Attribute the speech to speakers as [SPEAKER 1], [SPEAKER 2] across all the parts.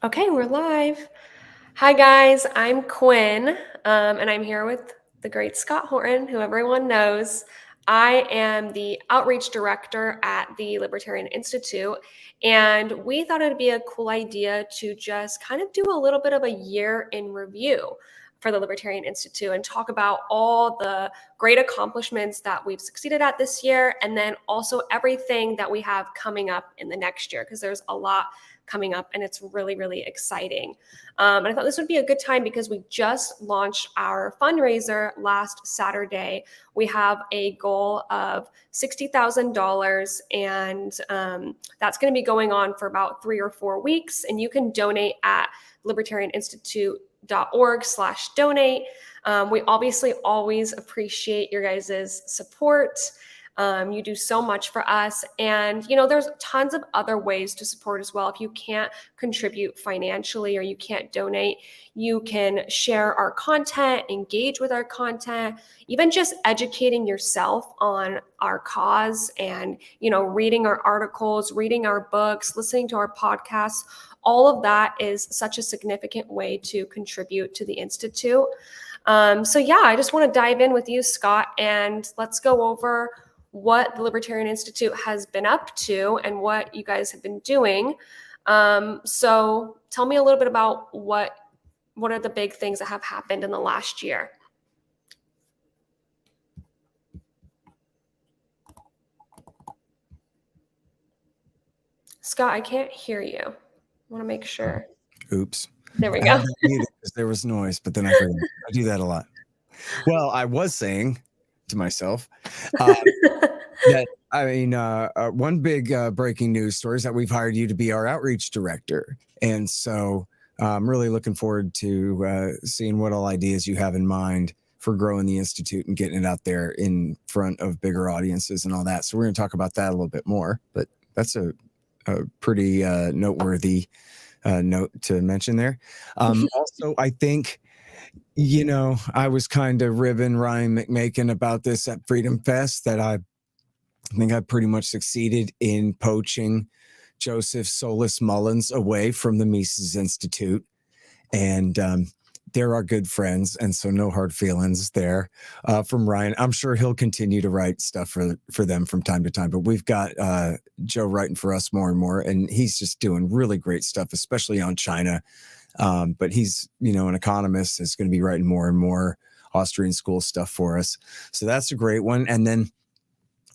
[SPEAKER 1] Okay, we're live. Hi, guys. I'm Quinn, and I'm here with the great Scott Horton, who everyone knows. I am the outreach director at the Libertarian Institute, and we thought it'd be a cool idea to just kind of do a little bit of a year in review for the Libertarian Institute and talk about all the great accomplishments that we've succeeded at this year, and then also everything that we have coming up in the next year, because there's a lot coming up and it's really, really exciting. And I thought this would be a good time because we just launched our fundraiser last Saturday. We have a goal of $60,000, and that's going to be going on for about 3 or 4 weeks. And you can donate at libertarianinstitute.org/donate. We obviously always appreciate your guys' support. You do so much for us. And, there's tons of other ways to support as well. If you can't contribute financially or you can't donate, you can share our content, engage with our content, even just educating yourself on our cause and, reading our articles, reading our books, listening to our podcasts. All of that is such a significant way to contribute to the Institute. I just want to dive in with you, Scott, and let's go over what the Libertarian Institute has been up to and what you guys have been doing. So tell me a little bit about what are the big things that have happened in the last year. Scott, I can't hear you. I want to make sure.
[SPEAKER 2] Oops.
[SPEAKER 1] There we go.
[SPEAKER 2] Because there was noise, but then I forgot. I do that a lot. Well, I was saying to myself that, one big breaking news story is that we've hired you to be our outreach director. And so I'm really looking forward to seeing what all ideas you have in mind for growing the Institute and getting it out there in front of bigger audiences and all that. So we're going to talk about that a little bit more, but that's a pretty noteworthy note to mention there. Also, I think, I was kind of ribbing Ryan McMakin about this at Freedom Fest, that I think I pretty much succeeded in poaching Joseph Solis Mullins away from the Mises Institute. And they're our good friends, and so no hard feelings there from Ryan. I'm sure he'll continue to write stuff for them from time to time, but we've got Joe writing for us more and more, and he's just doing really great stuff, especially on China. But he's, an economist, is going to be writing more and more Austrian school stuff for us. So that's a great one. And then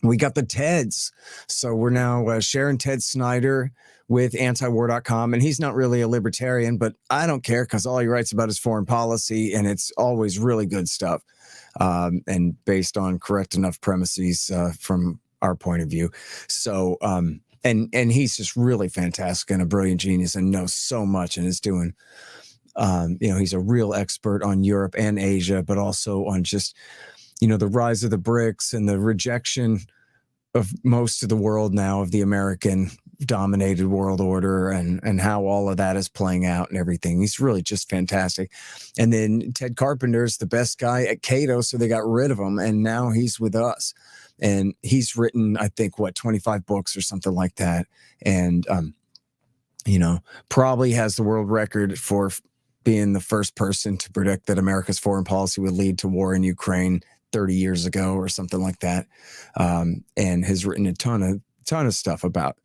[SPEAKER 2] we got the TEDs. So we're now sharing Ted Snyder with antiwar.com. And he's not really a libertarian, but I don't care, because all he writes about is foreign policy, and it's always really good stuff, and based on correct enough premises from our point of view. So, and he's just really fantastic and a brilliant genius and knows so much and is doing, he's a real expert on Europe and Asia, but also on just, the rise of the BRICS and the rejection of most of the world now of the American dominated world order, and how all of that is playing out and everything. He's really just fantastic. And then Ted Carpenter's the best guy at Cato, so they got rid of him, and now he's with us. And he's written, I think, 25 books or something like that. And, probably has the world record for being the first person to predict that America's foreign policy would lead to war in Ukraine 30 years ago or something like that. And has written a ton of stuff about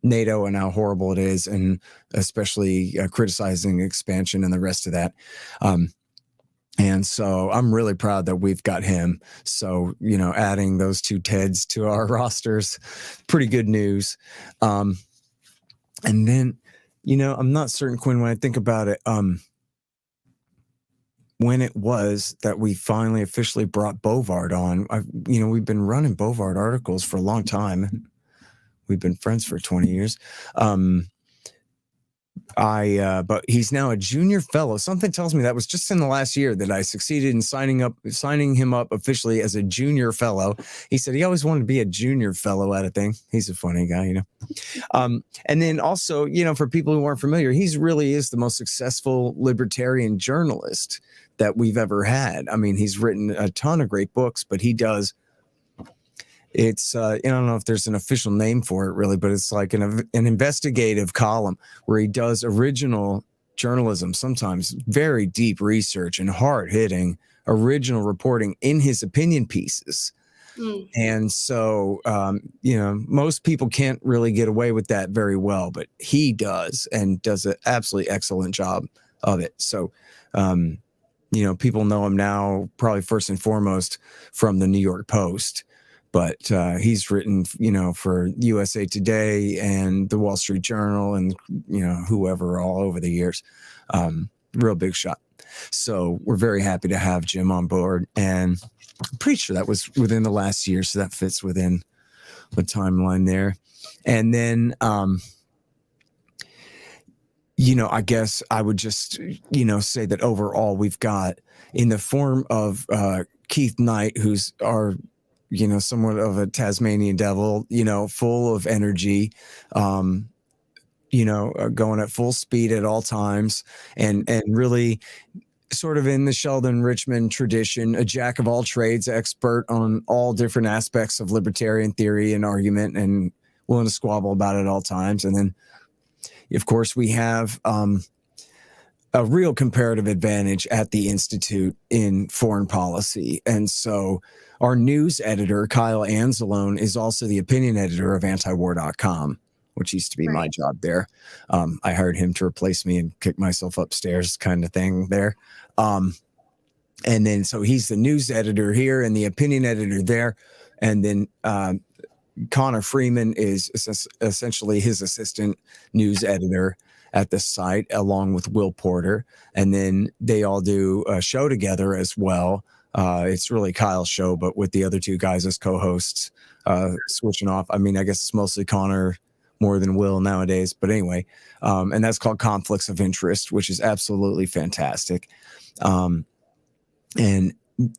[SPEAKER 2] NATO and how horrible it is, and especially criticizing expansion and the rest of that. And so I'm really proud that we've got him. So, adding those two TEDs to our rosters, pretty good news. And then, I'm not certain, Quinn, when I think about it, when it was that we finally officially brought Bovard on. We've been running Bovard articles for a long time. We've been friends for 20 years. But he's now a junior fellow. Something tells me that was just in the last year that I succeeded in signing him up officially as a junior fellow. He said he always wanted to be a junior fellow at a thing. He's a funny guy, And then also, for people who aren't familiar, he's really is the most successful libertarian journalist that we've ever had. I mean, he's written a ton of great books, but he does It's I don't know if there's an official name for it really, but it's like an investigative column where he does original journalism, sometimes very deep research and hard hitting original reporting in his opinion pieces.
[SPEAKER 1] Mm.
[SPEAKER 2] And so, most people can't really get away with that very well, but he does, and does an absolutely excellent job of it. So, people know him now probably first and foremost from the New York Post, but he's written, for USA Today and the Wall Street Journal and, whoever all over the years. Real big shot. So we're very happy to have Jim on board, and I'm pretty sure that was within the last year. So that fits within the timeline there. And then, I guess I would just, say that overall we've got in the form of Keith Knight, who's our, somewhat of a Tasmanian devil, full of energy, going at full speed at all times, and really sort of in the Sheldon Richman tradition, a jack of all trades, expert on all different aspects of libertarian theory and argument, and willing to squabble about it at all times. And then, of course, we have a real comparative advantage at the Institute in foreign policy. And so our news editor, Kyle Anzalone, is also the opinion editor of antiwar.com, which used to be my job there. I hired him to replace me and kick myself upstairs kind of thing there. And then, so he's the news editor here and the opinion editor there. And then Connor Freeman is essentially his assistant news editor at the site, along with Will Porter. And then they all do a show together as well. It's really Kyle's show, but with the other two guys as co-hosts, switching off. I mean, I guess it's mostly Connor more than Will nowadays, but anyway, and that's called Conflicts of Interest, which is absolutely fantastic. And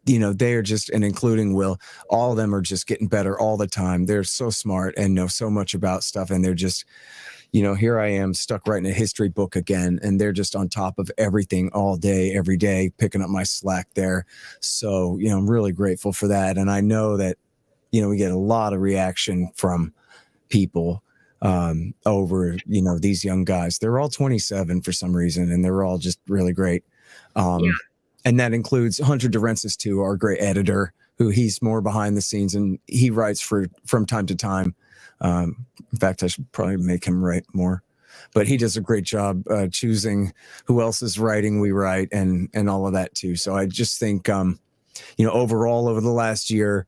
[SPEAKER 2] they're just, and including Will, all of them are just getting better all the time. They're so smart and know so much about stuff, and they're just, here I am stuck writing a history book again, and they're just on top of everything all day, every day, picking up my slack there. So, I'm really grateful for that. And I know that, we get a lot of reaction from people over, these young guys. They're all 27 for some reason, and they're all just really great. And that includes Hunter Durensis too, our great editor, who he's more behind the scenes, and he writes from time to time. In fact, I should probably make him write more, but he does a great job choosing who else is writing, we write, and all of that too. So I just think, overall over the last year,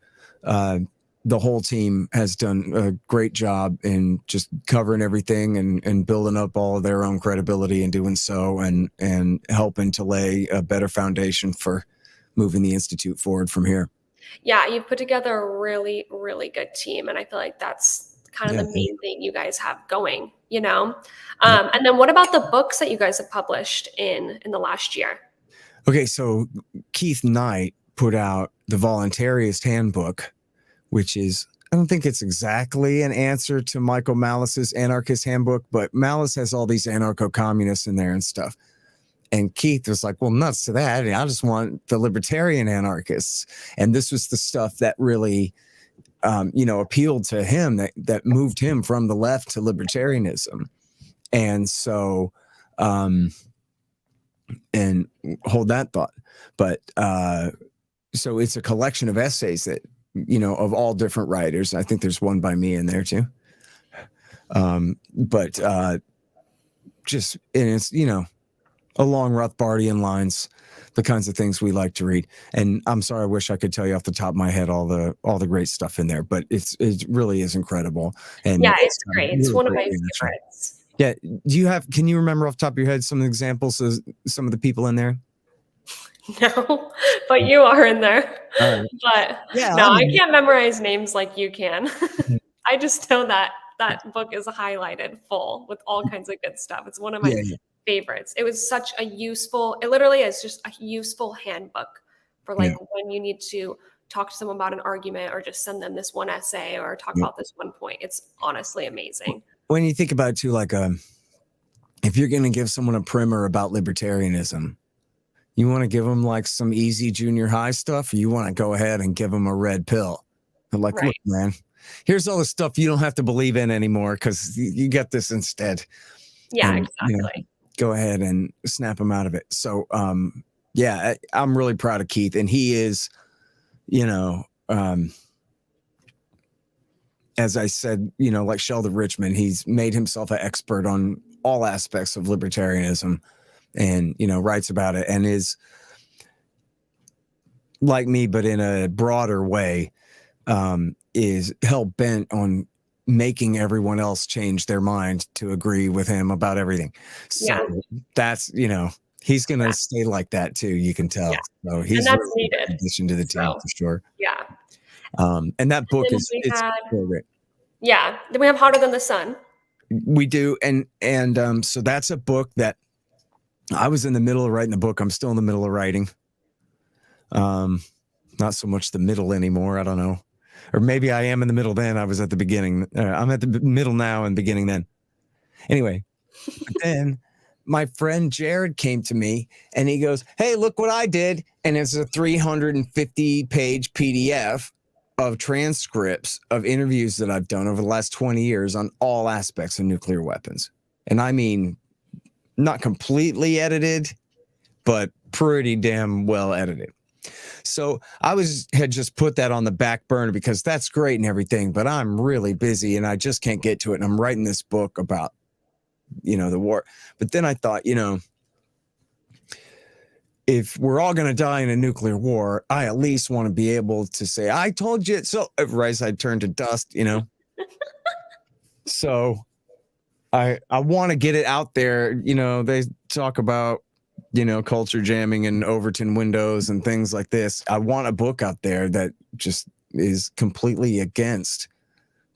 [SPEAKER 2] the whole team has done a great job in just covering everything and building up all of their own credibility in doing so, and helping to lay a better foundation for moving the Institute forward from here.
[SPEAKER 1] Yeah, you've put together a really, really good team. And I feel like that's kind of the main thing you guys have going, And then what about the books that you guys have published in the last year?
[SPEAKER 2] Okay, so Keith Knight put out the Voluntarist Handbook, which is, I don't think it's exactly an answer to Michael Malice's Anarchist Handbook, but Malice has all these anarcho-communists in there and stuff. And Keith was like, well, nuts to that. I just want the libertarian anarchists. And this was the stuff that really, appealed to him, that moved him from the left to libertarianism. And so, and hold that thought. But so it's a collection of essays that, of all different writers. I think there's one by me in there too. But just, and it's, along Rothbardian lines, the kinds of things we like to read. And I'm sorry, I wish I could tell you off the top of my head all the great stuff in there, but it really is incredible. And
[SPEAKER 1] yeah, it's great. It's one of my favorites.
[SPEAKER 2] Yeah. Can you remember off the top of your head some examples of some of the people in there?
[SPEAKER 1] No, but you are in there.
[SPEAKER 2] Right.
[SPEAKER 1] But yeah, no, I can't memorize names like you can. I just know that book is highlighted full with all kinds of good stuff. It's one of my favorites. It was such a it literally is just a useful handbook for when you need to talk to someone about an argument, or just send them this one essay, or talk about this one point. It's honestly amazing.
[SPEAKER 2] When you think about it too, like if you're going to give someone a primer about libertarianism, you want to give them like some easy junior high stuff, or you want to go ahead and give them a red pill? I'm like,
[SPEAKER 1] Right.
[SPEAKER 2] look, man, here's all the stuff you don't have to believe in anymore because you get this instead.
[SPEAKER 1] Yeah,
[SPEAKER 2] And,
[SPEAKER 1] exactly.
[SPEAKER 2] go ahead and snap him out of it. So, yeah, I'm really proud of Keith, and he is, as I said, like Sheldon Richman, he's made himself an expert on all aspects of libertarianism, and writes about it, and is like me, but in a broader way, is hell bent on making everyone else change their mind to agree with him about everything. So
[SPEAKER 1] Yeah.
[SPEAKER 2] that's, he's going to stay like that too. You can tell.
[SPEAKER 1] Yeah.
[SPEAKER 2] So
[SPEAKER 1] And
[SPEAKER 2] he's
[SPEAKER 1] that's
[SPEAKER 2] really a
[SPEAKER 1] needed.
[SPEAKER 2] addition to the team
[SPEAKER 1] So,
[SPEAKER 2] for sure.
[SPEAKER 1] yeah.
[SPEAKER 2] And that book
[SPEAKER 1] Then
[SPEAKER 2] is,
[SPEAKER 1] we
[SPEAKER 2] it's
[SPEAKER 1] had,
[SPEAKER 2] so great.
[SPEAKER 1] yeah. Then we have Hotter Than the Sun.
[SPEAKER 2] We do. And so that's a book that I was in the middle of writing the book. I'm still in the middle of writing. Not so much the middle anymore. I don't know. Or maybe I am in the middle then. I was at the beginning. I'm at the middle now and beginning then. Anyway, then my friend Jared came to me and he goes, hey, look what I did. And it's a 350-page PDF of transcripts of interviews that I've done over the last 20 years on all aspects of nuclear weapons. And I mean, not completely edited, but pretty damn well edited. So I had just put that on the back burner because that's great and everything, but I'm really busy and I just can't get to it. And I'm writing this book about, the war. But then I thought, if we're all going to die in a nuclear war, I at least want to be able to say, I told you so. Otherwise I'd turn to dust, So I want to get it out there. They talk about, culture jamming and Overton windows and things like this. I want a book out there that just is completely against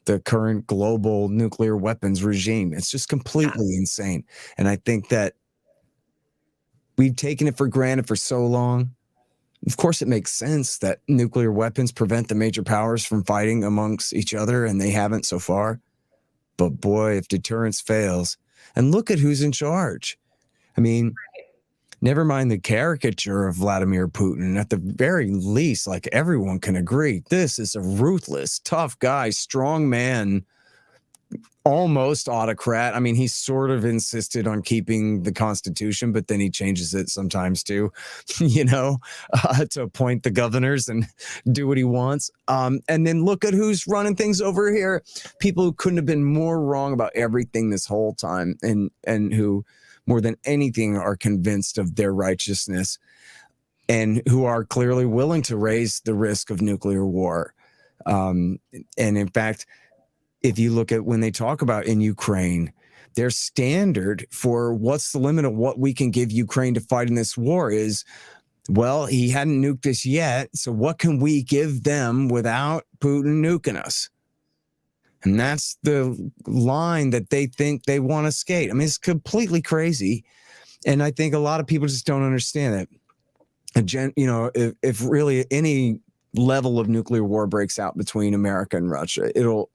[SPEAKER 2] the current global nuclear weapons regime. It's just completely insane. And I think that we've taken it for granted for so long. Of course, it makes sense that nuclear weapons prevent the major powers from fighting amongst each other, and they haven't so far. But boy, if deterrence fails, and look at who's in charge. I mean, never mind the caricature of Vladimir Putin. At the very least, like everyone can agree, this is a ruthless, tough guy, strong man, almost autocrat. I mean, he sort of insisted on keeping the Constitution, but then he changes it sometimes too, to appoint the governors and do what he wants. And then look at who's running things over here. People who couldn't have been more wrong about everything this whole time, and who more than anything are convinced of their righteousness, and who are clearly willing to raise the risk of nuclear war. And in fact, if you look at when they talk about in Ukraine, their standard for what's the limit of what we can give Ukraine to fight in this war is, well, he hadn't nuked us yet, so what can we give them without Putin nuking us? And that's the line that they think they want to skate. I mean, it's completely crazy. And I think a lot of people just don't understand it. If really any level of nuclear war breaks out between America and Russia, it'll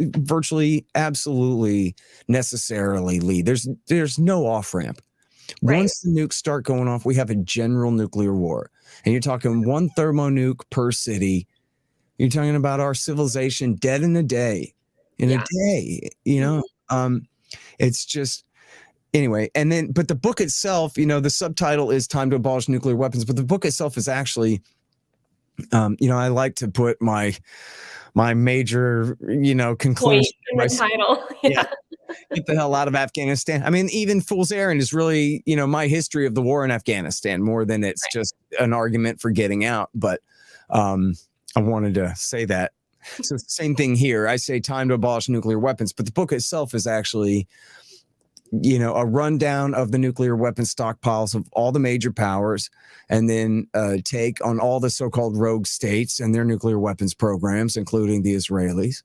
[SPEAKER 2] virtually absolutely necessarily lead. There's no off ramp. Right. Once the nukes start going off, we have a general nuclear war. And you're talking one thermonuke per city. You're talking about our civilization dead in a day. It's just, anyway. And then, but the book itself, the subtitle is Time to Abolish Nuclear Weapons, but the book itself is actually, I like to put my major, conclusion
[SPEAKER 1] in the title.
[SPEAKER 2] Yeah. Get the hell out of Afghanistan. I mean, even Fool's Errand is really, my history of the war in Afghanistan more than it's just an argument for getting out. But I wanted to say that. So same thing here. I say Time to Abolish Nuclear Weapons, but the book itself is actually, a rundown of the nuclear weapon stockpiles of all the major powers, and then take on all the so-called rogue states and their nuclear weapons programs, including the Israelis.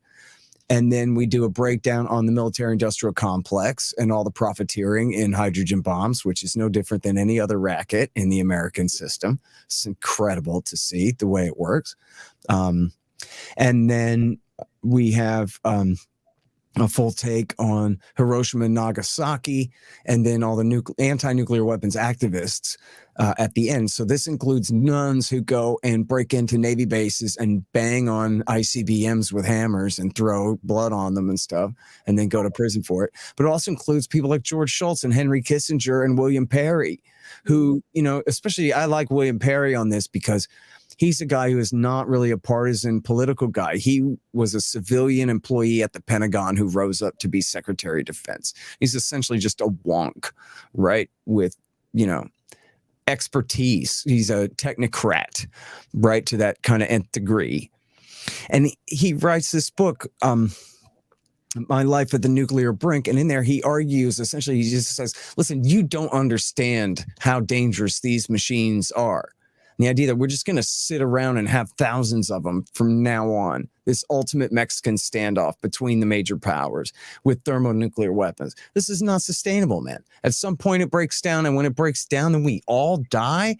[SPEAKER 2] And then we do a breakdown on the military-industrial complex and all the profiteering in hydrogen bombs, which is no different than any other racket in the American system. It's incredible to see the way it works. And then we have a full take on Hiroshima and Nagasaki, and then all the anti-nuclear weapons activists at the end. So this includes nuns who go and break into Navy bases and bang on ICBMs with hammers and throw blood on them and stuff, and then go to prison for it. But it also includes people like George Shultz and Henry Kissinger and William Perry, who, especially I like William Perry on this because he's a guy who is not really a partisan political guy. He was a civilian employee at the Pentagon who rose up to be Secretary of Defense. He's essentially just a wonk, right? With, expertise. He's a technocrat, right? To that kind of nth degree. And he writes this book, My Life at the Nuclear Brink. And in there, he argues, essentially, he just says, listen, you don't understand how dangerous these machines are. The idea that we're just going to sit around and have thousands of them from now on, this ultimate Mexican standoff between the major powers with thermonuclear weapons. This is not sustainable, man. At some point it breaks down, and when it breaks down and we all die,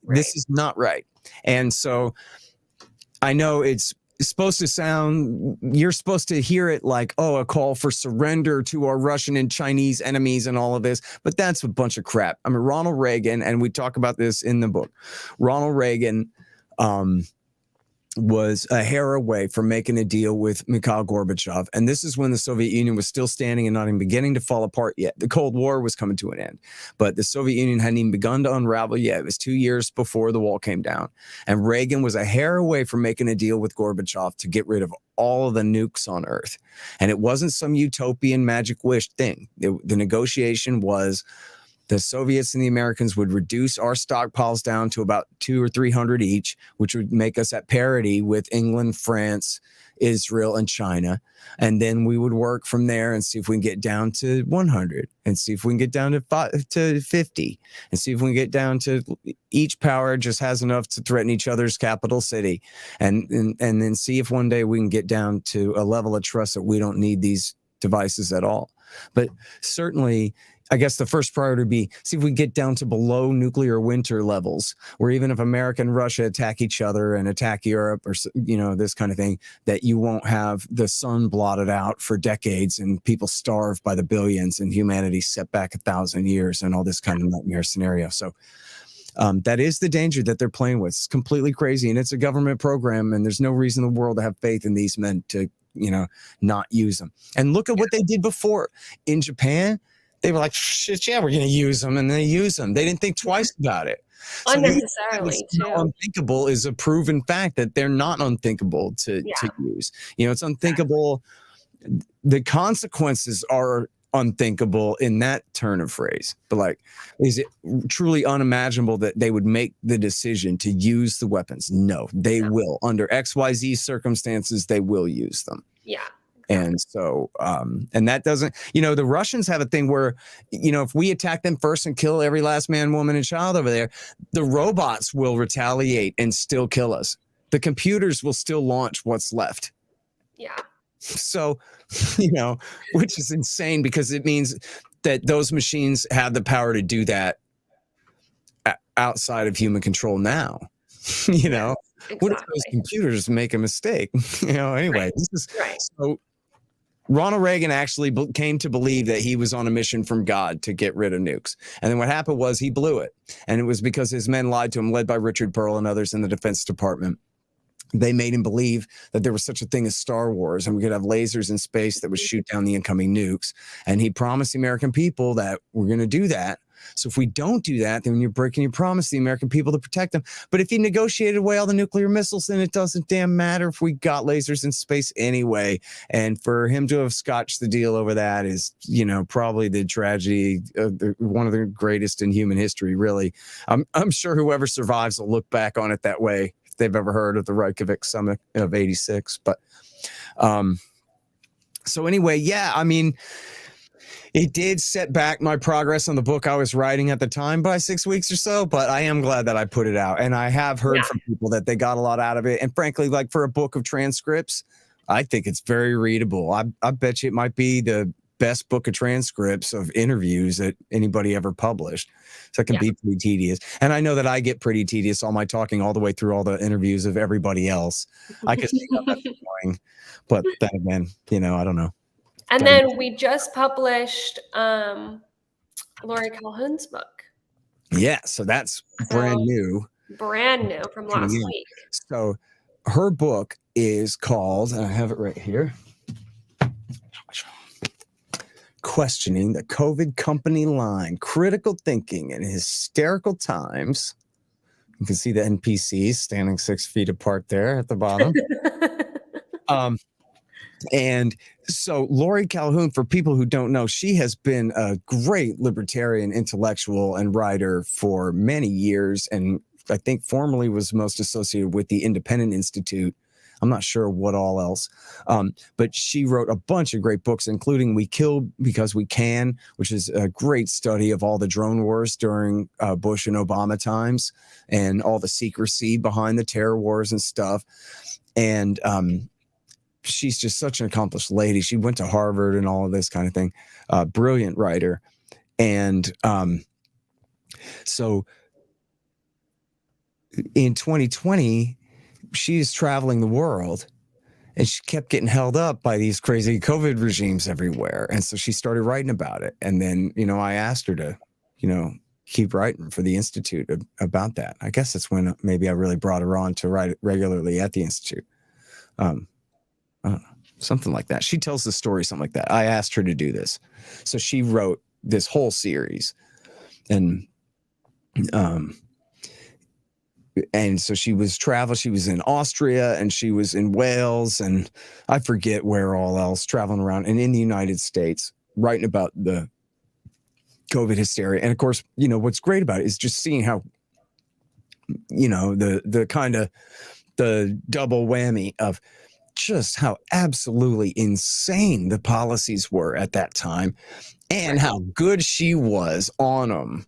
[SPEAKER 2] this is not right. And so I know it's supposed to sound, you're supposed to hear it like, oh, a call for surrender to our Russian and Chinese enemies and all of this, but that's a bunch of crap. I mean, Ronald Reagan, and we talk about this in the book, Ronald Reagan was a hair away from making a deal with Mikhail Gorbachev. And this is when the Soviet Union was still standing and not even beginning to fall apart yet. The Cold War was coming to an end, but the Soviet Union hadn't even begun to unravel yet. It was 2 years before the wall came down. And Reagan was a hair away from making a deal with Gorbachev to get rid of all of the nukes on Earth. And it wasn't some utopian magic wish thing. The negotiation was the Soviets and the Americans would reduce our stockpiles down to about 200 or 300 each, which would make us at parity with England, France, Israel, and China. And then we would work from there and see if we can get down to 100 and see if we can get down to 50 and see if we can get down to each power just has enough to threaten each other's capital city. And then see if one day we can get down to a level of trust that we don't need these devices at all. But certainly, I guess the first priority would be see if we get down to below nuclear winter levels, where even if America and Russia attack each other and attack Europe or, this kind of thing, that you won't have the sun blotted out for decades and people starve by the billions and humanity set back 1,000 years and all this kind of nightmare scenario. So that is the danger that they're playing with. It's completely crazy. And it's a government program. And there's no reason in the world to have faith in these men to, not use them. And look at what they did before in Japan. They were like, shit, yeah, we're going to use them. And they use them. They didn't think twice about it. So
[SPEAKER 1] Unnecessarily, too.
[SPEAKER 2] Unthinkable is a proven fact that they're not unthinkable to use. It's unthinkable. The consequences are unthinkable in that turn of phrase. But is it truly unimaginable that they would make the decision to use the weapons? No, they will. Under XYZ circumstances, they will use them.
[SPEAKER 1] Yeah.
[SPEAKER 2] And so, and that doesn't, the Russians have a thing where, if we attack them first and kill every last man, woman, and child over there, the robots will retaliate and still kill us. The computers will still launch what's left.
[SPEAKER 1] Yeah.
[SPEAKER 2] So, which is insane because it means that those machines have the power to do that outside of human control now. Exactly. What if those computers make a mistake? Anyway, this is so. Ronald Reagan actually came to believe that he was on a mission from God to get rid of nukes. And then what happened was he blew it. And it was because his men lied to him, led by Richard Pearl and others in the Defense Department. They made him believe that there was such a thing as Star Wars and we could have lasers in space that would shoot down the incoming nukes. And he promised the American people that we're going to do that. So if we don't do that, then you're breaking your promise to the American people to protect them. But if he negotiated away all the nuclear missiles, then it doesn't damn matter if we got lasers in space anyway. And for him to have scotched the deal over that is, probably the tragedy, one of the greatest in human history, really. I'm sure whoever survives will look back on it that way if they've ever heard of the Reykjavik summit of '86. But so anyway, yeah, I mean, it did set back my progress on the book I was writing at the time by 6 weeks or so, but I am glad that I put it out. And I have heard from people that they got a lot out of it. And frankly, for a book of transcripts, I think it's very readable. I bet you it might be the best book of transcripts of interviews that anybody ever published. So it can be pretty tedious. And I know that I get pretty tedious all my talking all the way through all the interviews of everybody else. I could think that's annoying. But then again, I don't know.
[SPEAKER 1] And then we just published Lori Calhoun's book.
[SPEAKER 2] Yeah, so that's brand new.
[SPEAKER 1] Brand new from last week.
[SPEAKER 2] So her book is called, and I have it right here, Questioning the COVID Company Line, Critical Thinking in Hysterical Times. You can see the NPCs standing 6 feet apart there at the bottom. And so Lori Calhoun, for people who don't know, she has been a great libertarian intellectual and writer for many years, and I think formerly was most associated with the Independent Institute. I'm not sure what all else, but she wrote a bunch of great books, including We Kill Because We Can, which is a great study of all the drone wars during Bush and Obama times and all the secrecy behind the terror wars and stuff. And she's just such an accomplished lady. She went to Harvard and all of this kind of thing. Brilliant writer. And so in 2020, she's traveling the world and she kept getting held up by these crazy COVID regimes everywhere. And so she started writing about it. And then, I asked her to, keep writing for the Institute about that. I guess that's when maybe I really brought her on to write regularly at the Institute. I don't know, something like that. She tells the story, something like that. I asked her to do this. So she wrote this whole series. And so she was in Austria and she was in Wales and I forget where all else, traveling around, and in the United States writing about the COVID hysteria. And of course, what's great about it is just seeing how, the kind of the double whammy of just how absolutely insane the policies were at that time and how good she was on them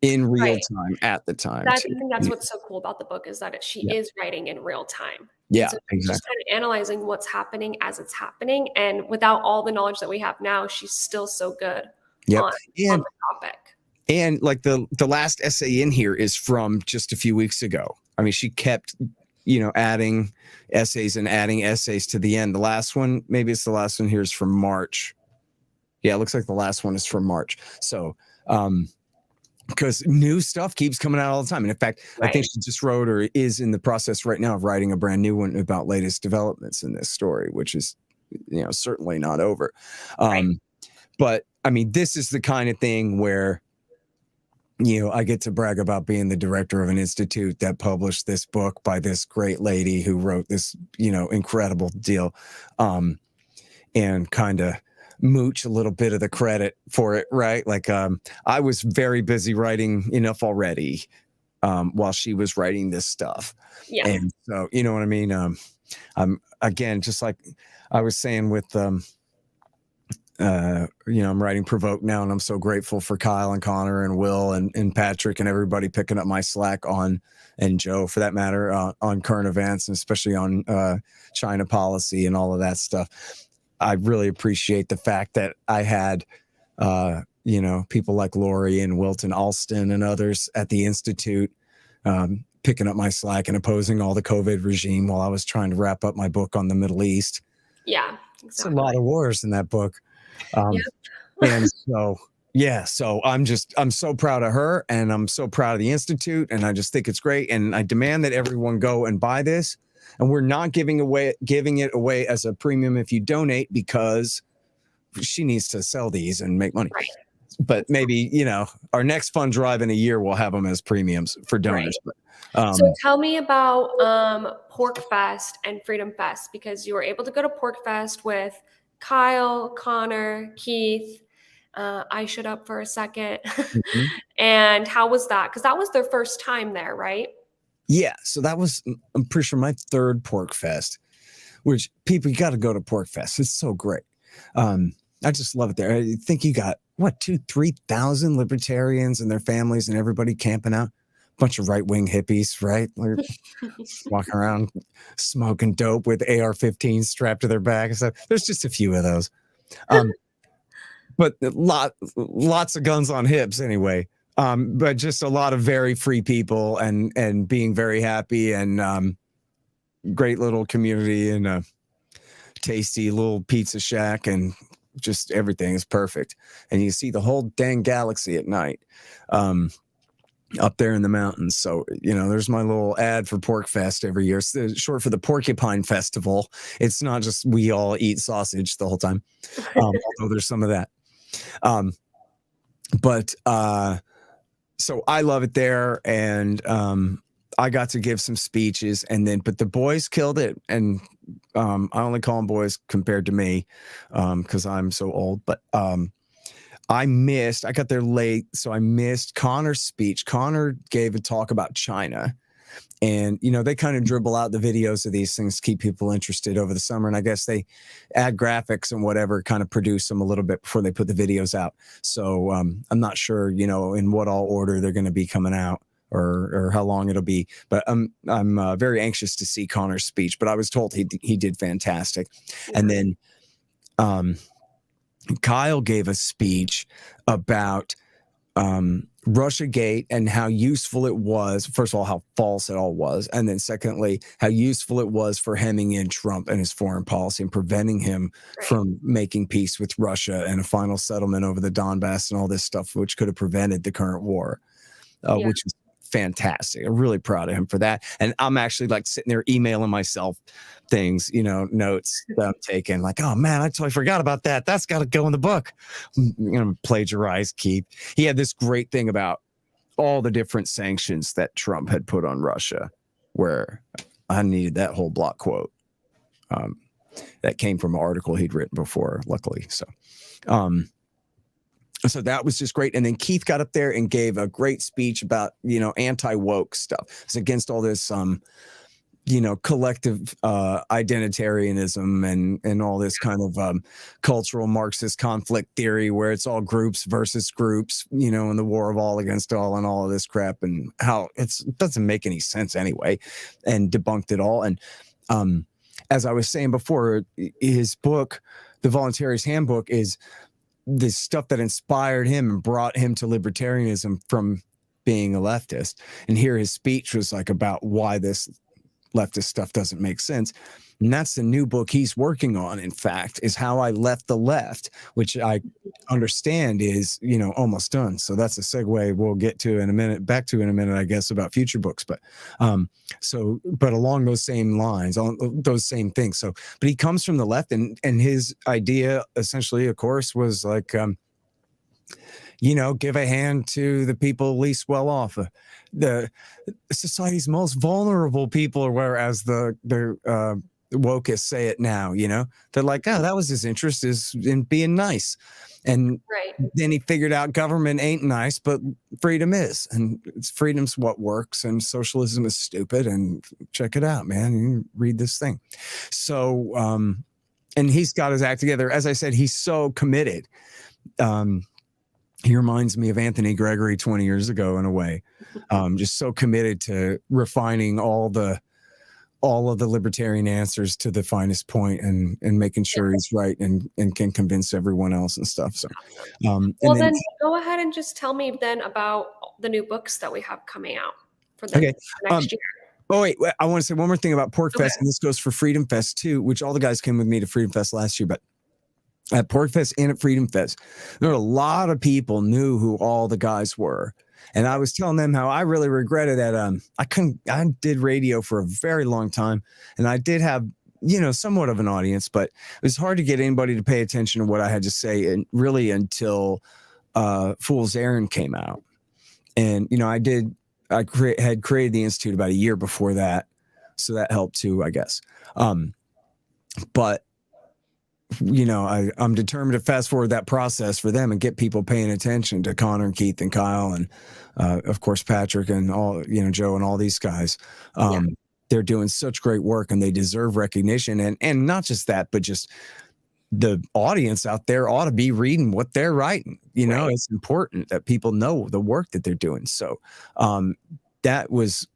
[SPEAKER 2] in real time at the time.
[SPEAKER 1] I think that's what's so cool about the book is that she is writing in real time.
[SPEAKER 2] Yeah,
[SPEAKER 1] so
[SPEAKER 2] exactly.
[SPEAKER 1] Just kind of analyzing what's happening as it's happening. And without all the knowledge that we have now, she's still so good on the topic.
[SPEAKER 2] And like the last essay in here is from just a few weeks ago. I mean, she kept adding essays to the end. The last one, maybe it's the last one here, is from March. Yeah, it looks like the last one is from March. So, because new stuff keeps coming out all the time. And in fact, I think she just wrote or is in the process right now of writing a brand new one about latest developments in this story, which is, certainly not over. But I mean, this is the kind of thing where, I get to brag about being the director of an institute that published this book by this great lady who wrote this, incredible deal, and kind of mooch a little bit of the credit for it, right? Like, I was very busy writing enough already while she was writing this stuff. Yeah. And so, you know what I mean? I'm, again, just like I was saying with, I'm writing Provoke now, and I'm so grateful for Kyle and Connor and Will and Patrick and everybody picking up my slack on, and Joe for that matter, on current events, and especially on China policy and all of that stuff. I really appreciate the fact that I had, people like Lori and Wilton Alston and others at the Institute picking up my slack and opposing all the COVID regime while I was trying to wrap up my book on the Middle East.
[SPEAKER 1] Yeah, exactly.
[SPEAKER 2] It's a lot of wars in that book. And so I'm so proud of her, and I'm so proud of the Institute, and I just think it's great. And I demand that everyone go and buy this. And we're not giving it away as a premium if you donate, because she needs to sell these and make money. Right. But maybe, our next fund drive in a year, we'll have them as premiums for donors. Right. But,
[SPEAKER 1] so tell me about Pork Fest and Freedom Fest, because you were able to go to Pork Fest with Kyle, Connor, Keith. I showed up for a second. Mm-hmm. And how was that? Because that was their first time there, right?
[SPEAKER 2] Yeah. So that was, I'm pretty sure, my third Pork Fest, which people, you got to go to Pork Fest. It's so great. I just love it there. I think you got, 2,000-3,000 libertarians and their families and everybody camping out. Bunch of right-wing hippies, right? They're walking around smoking dope with AR-15s strapped to their back. So there's just a few of those. But lots of guns on hips anyway. But just a lot of very free people and being very happy, and great little community, and a tasty little pizza shack and just everything is perfect. And you see the whole dang galaxy at night. Up there in the mountains. So, there's my little ad for Pork Fest every year. It's short for the Porcupine Festival. It's not just we all eat sausage the whole time, although there's some of that. So I love it there. And I got to give some speeches but the boys killed it. And I only call them boys compared to me because I'm so old. But I got there late, so I missed Connor's speech. Connor gave a talk about China. And, they kind of dribble out the videos of these things to keep people interested over the summer. And I guess they add graphics and whatever, kind of produce them a little bit before they put the videos out. So I'm not sure, in what all order they're going to be coming out or how long it'll be. But I'm very anxious to see Connor's speech. But I was told he did fantastic. Yeah. And then Kyle gave a speech about Russiagate and how useful it was. First of all, how false it all was. And then secondly, how useful it was for hemming in Trump and his foreign policy and preventing him from making peace with Russia and a final settlement over the Donbass and all this stuff, which could have prevented the current war, which is fantastic. I'm really proud of him for that. And I'm actually like sitting there emailing myself things, notes that I'm taking, like, oh man, I totally forgot about that. That's got to go in the book. I'm going to plagiarize Keith. He had this great thing about all the different sanctions that Trump had put on Russia, where I needed that whole block quote. That came from an article he'd written before, luckily. So that was just great. And then Keith got up there and gave a great speech about, anti-woke stuff. It's against all this, collective identitarianism and all this kind of cultural Marxist conflict theory where it's all groups versus groups, and the war of all against all and all of this crap and how it doesn't make any sense anyway, and debunked it all. And as I was saying before, his book, The Voluntarist Handbook, is the stuff that inspired him and brought him to libertarianism from being a leftist. And here his speech was like about why this leftist stuff doesn't make sense. And that's the new book he's working on, in fact, is How I Left the Left, which I understand is, almost done. So that's a segue we'll get to in a minute, I guess, about future books. But but along those same lines, on those same things. So, but he comes from the left, and his idea essentially, of course, was like, give a hand to the people least well off, the society's most vulnerable people, whereas the wokists say it now, they're like, oh, that was his interest, is in being nice. And then he figured out government ain't nice, but freedom is, and freedom's what works, and socialism is stupid. And check it out, man. You read this thing. So, and he's got his act together. As I said, he's so committed. He reminds me of Anthony Gregory 20 years ago in a way, just so committed to refining all of the libertarian answers to the finest point and making sure he's right and can convince everyone else and stuff. So,
[SPEAKER 1] well, then go ahead and just tell me then about the new books that we have coming out for the next year.
[SPEAKER 2] Oh, wait, I want to say one more thing about Pork Fest, and this goes for Freedom Fest too, which all the guys came with me to Freedom Fest last year, but at Pork Fest and at Freedom Fest, there were a lot of people knew who all the guys were. And I was telling them how I really regretted that. I did radio for a very long time, and I did have, somewhat of an audience, but it was hard to get anybody to pay attention to what I had to say, and really until Fool's Errand came out. And, I had created the Institute about a year before that. So that helped too, I guess. But I'm determined to fast forward that process for them and get people paying attention to Connor and Keith and Kyle and, of course, Patrick and all, Joe and all these guys. They're doing such great work, and they deserve recognition. And not just that, but just the audience out there ought to be reading what they're writing. It's important that people know the work that they're doing. So, that was,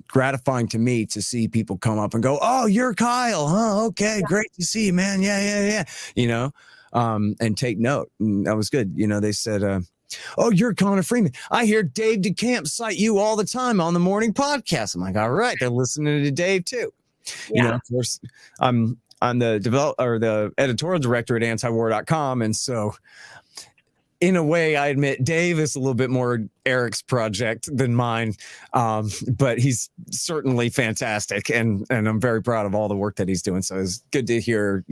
[SPEAKER 2] gratifying to me to see people come up and go, oh, you're Kyle, huh? Okay, great to see you, man. Yeah. And take note. And that was good. They said, oh, you're Connor Freeman. I hear Dave DeCamp cite you all the time on the morning podcast. I'm like, all right, they're listening to Dave too. Of course, I'm the editorial director at antiwar.com, and so in a way, I admit Dave is a little bit more Eric's project than mine, but he's certainly fantastic, and I'm very proud of all the work that he's doing. So it's good to hear,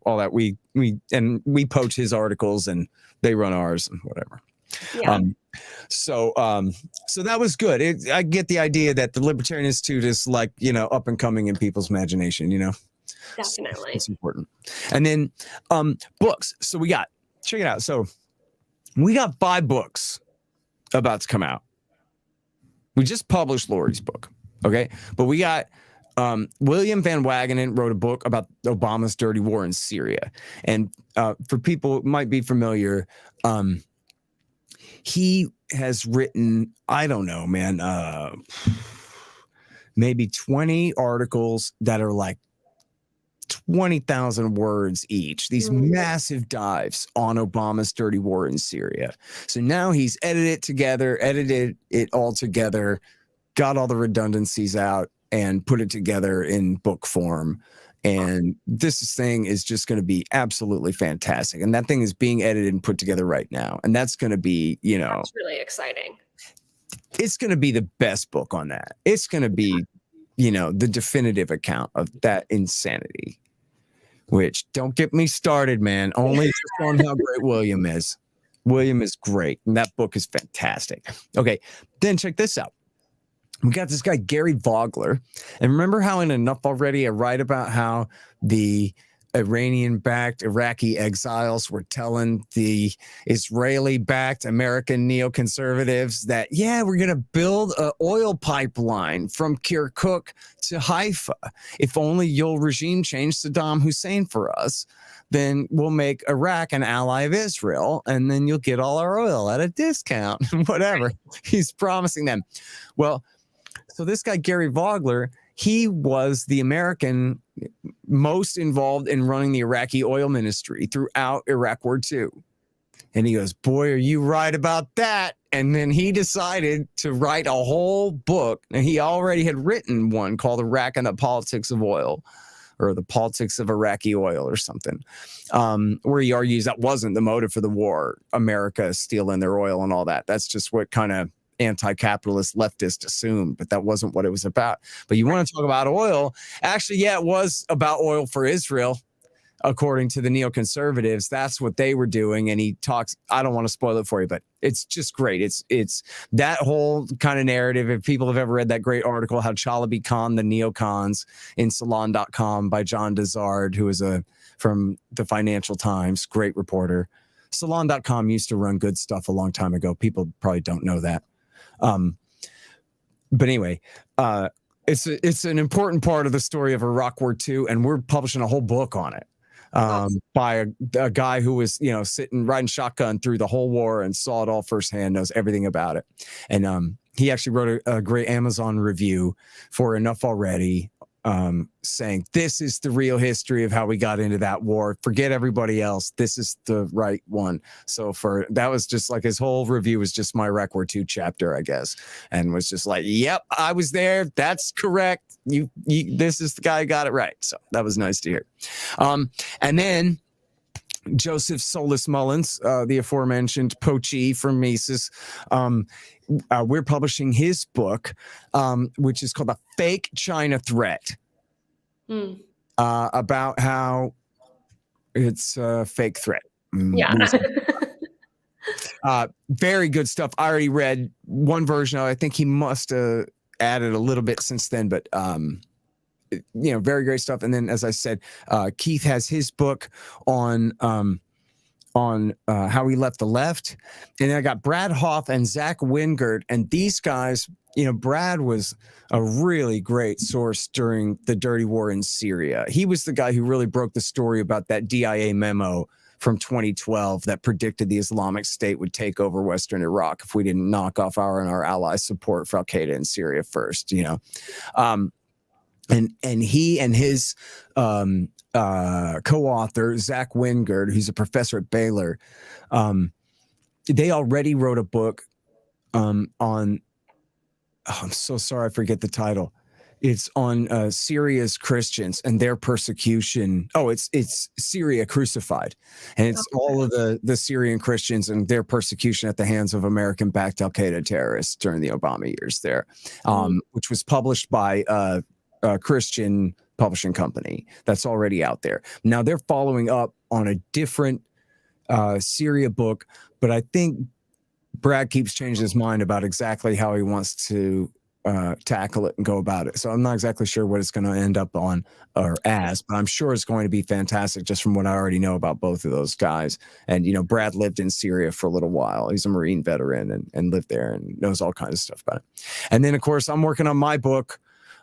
[SPEAKER 2] all that we poach his articles and they run ours and whatever.
[SPEAKER 1] Yeah.
[SPEAKER 2] So that was good. I get the idea that the Libertarian Institute is like, up and coming in people's imagination.
[SPEAKER 1] Definitely.
[SPEAKER 2] It's important. And then books. So check it out. So we got 5 books about to come out. We just published Lori's book, okay? But we got William Van Wagenen wrote a book about Obama's dirty war in Syria. And for people who might be familiar, he has written, I don't know, man, maybe 20 articles that are like 20,000 words each, these massive dives on Obama's dirty war in Syria. So now he's edited it all together, got all the redundancies out, and put it together in book form. And this thing is just going to be absolutely fantastic. And that thing is being edited and put together right now. And that's going to be,
[SPEAKER 1] That's really exciting.
[SPEAKER 2] It's going to be the best book on that. It's going to be, the definitive account of that insanity, which don't get me started, man. Only just on how great William is. William is great. And that book is fantastic. Okay. Then check this out. We got this guy, Gary Vogler. And remember how in Enough Already, I write about how the Iranian-backed Iraqi exiles were telling the Israeli-backed American neoconservatives that, we're going to build an oil pipeline from Kirkuk to Haifa. If only you'll regime change Saddam Hussein for us, then we'll make Iraq an ally of Israel, and then you'll get all our oil at a discount, whatever. He's promising them. Well, so this guy, Gary Vogler, he was the American most involved in running the Iraqi oil ministry throughout Iraq War II. And he goes, boy, are you right about that? And then he decided to write a whole book. And he already had written one called Iraq and the Politics of Oil, or the Politics of Iraqi Oil or something, where he argues that wasn't the motive for the war, America stealing their oil and all that. That's just what kind of anti-capitalist leftist assumed, but that wasn't what it was about. But you want to talk about oil? Actually, it was about oil for Israel, according to the neoconservatives. That's what they were doing. And he talks, I don't want to spoil it for you, but it's just great. It's that whole kind of narrative. If people have ever read that great article, How Chalabi Khan the Neocons in Salon.com by John Dizard, who is from the Financial Times, great reporter. Salon.com used to run good stuff a long time ago. People probably don't know that. But anyway, it's an important part of the story of Iraq War II, and we're publishing a whole book on it. By a guy who was, sitting riding shotgun through the whole war and saw it all firsthand, knows everything about it. And he actually wrote a great Amazon review for Enough Already, saying this is the real history of how we got into that war. Forget everybody else. This is the right one. So that was just like his whole review was just my Iraq War II chapter, I guess, and was just like, yep, I was there. That's correct. This is the guy who got it right. So that was nice to hear. And then Joseph Solis Mullins, the aforementioned Pochee from Mises, we're publishing his book, which is called The Fake China Threat, about how it's a fake threat.
[SPEAKER 1] Yeah.
[SPEAKER 2] Very good stuff. I already read one version. I think he must have added a little bit since then, but very great stuff. And then, as I said, Keith has his book on how he left the left. And then I got Brad Hoff and Zach Wingert. And these guys, Brad was a really great source during the dirty war in Syria. He was the guy who really broke the story about that DIA memo from 2012 that predicted the Islamic State would take over Western Iraq if we didn't knock off our and our allies' support for Al-Qaeda in Syria first, And he and his co-author, Zach Wingert, who's a professor at Baylor, they already wrote a book on, I'm so sorry, I forget the title. It's on Syria's Christians and their persecution. Oh, it's Syria Crucified, and it's all of the Syrian Christians and their persecution at the hands of American-backed Al Qaeda terrorists during the Obama years there, which was published by a Christian publishing company that's already out there. Now they're following up on a different Syria book, but I think Brad keeps changing his mind about exactly how he wants to tackle it and go about it. So I'm not exactly sure what it's going to end up on or as, but I'm sure it's going to be fantastic just from what I already know about both of those guys. And, you know, Brad lived in Syria for a little while. He's a Marine veteran and lived there and knows all kinds of stuff about it. And then, of course, I'm working on my book,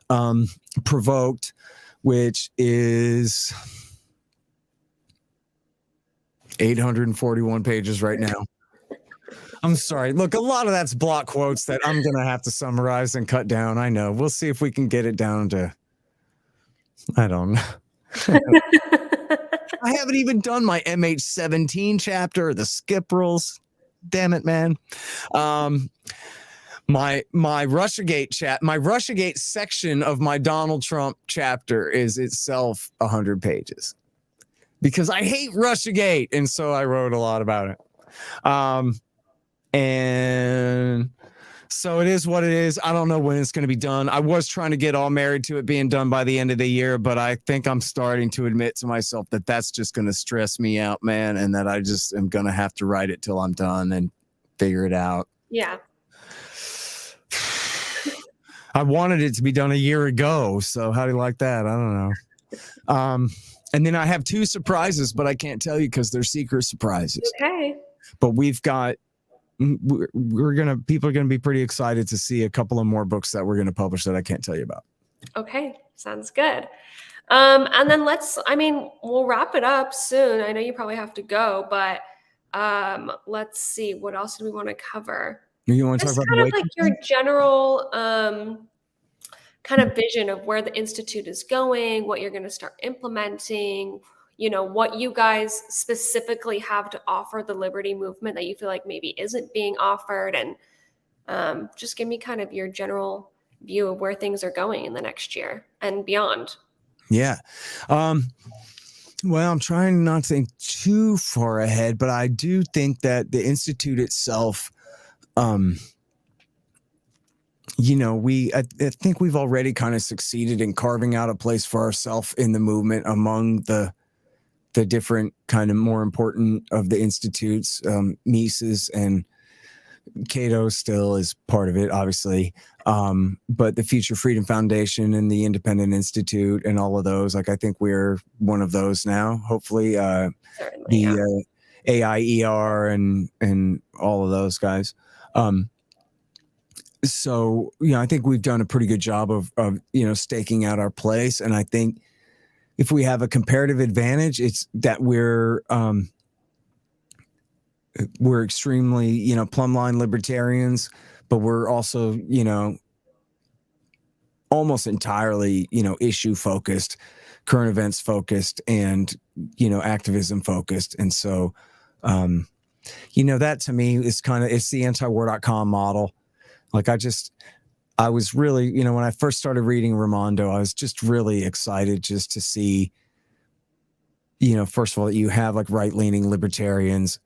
[SPEAKER 2] Provoked, which is 841 pages right now. I'm sorry. Look, a lot of that's block quotes that I'm going to have to summarize and cut down. I know. We'll see if we can get it down to, I don't know. I haven't even done my MH17 chapter, the skip rules. Damn it, man. My Russiagate section of my Donald Trump chapter is itself 100 pages because I hate Russiagate. And so I wrote a lot about it. And so it is what it is. I don't know when it's going to be done. I was trying to get all married to it being done by the end of the year, but I think I'm starting to admit to myself that that's just going to stress me out, man, and that I just am going to have to write it till I'm done and figure it out.
[SPEAKER 1] Yeah.
[SPEAKER 2] I wanted it to be done a year ago, so how do you like that? I don't know. And then I have 2 surprises, but I can't tell you because they're secret surprises.
[SPEAKER 1] Okay.
[SPEAKER 2] But people are gonna be pretty excited to see a couple of more books that we're gonna publish that I can't tell you about.
[SPEAKER 1] Okay, sounds good. And then we'll wrap it up soon. I know you probably have to go, but let's see, what else do we want to cover?
[SPEAKER 2] You want to talk about
[SPEAKER 1] kind of like your general kind of vision of where the Institute is going, what you're going to start implementing, you know, what you guys specifically have to offer the Liberty movement that you feel like maybe isn't being offered, and just give me kind of your general view of where things are going in the next year and beyond.
[SPEAKER 2] Yeah. Well, I'm trying not to think too far ahead, but I do think that the Institute itself, you know, I think we've already kind of succeeded in carving out a place for ourselves in the movement among the different kind of more important of the institutes. Mises and Cato still is part of it, obviously. But the Future Freedom Foundation and the Independent Institute and all of those, like, I think we're one of those now, hopefully. The AIER and all of those guys. So, you know, I think we've done a pretty good job of, you know, staking out our place. And I think if we have a comparative advantage, it's that we're extremely, you know, plumb line libertarians, but we're also, you know, almost entirely, you know, issue focused, current events focused, and, you know, activism focused. And so, you know, that to me is it's the antiwar.com model. Like, I was really, you know, when I first started reading Raimondo, I was just really excited just to see, you know, first of all, that you have like right-leaning libertarians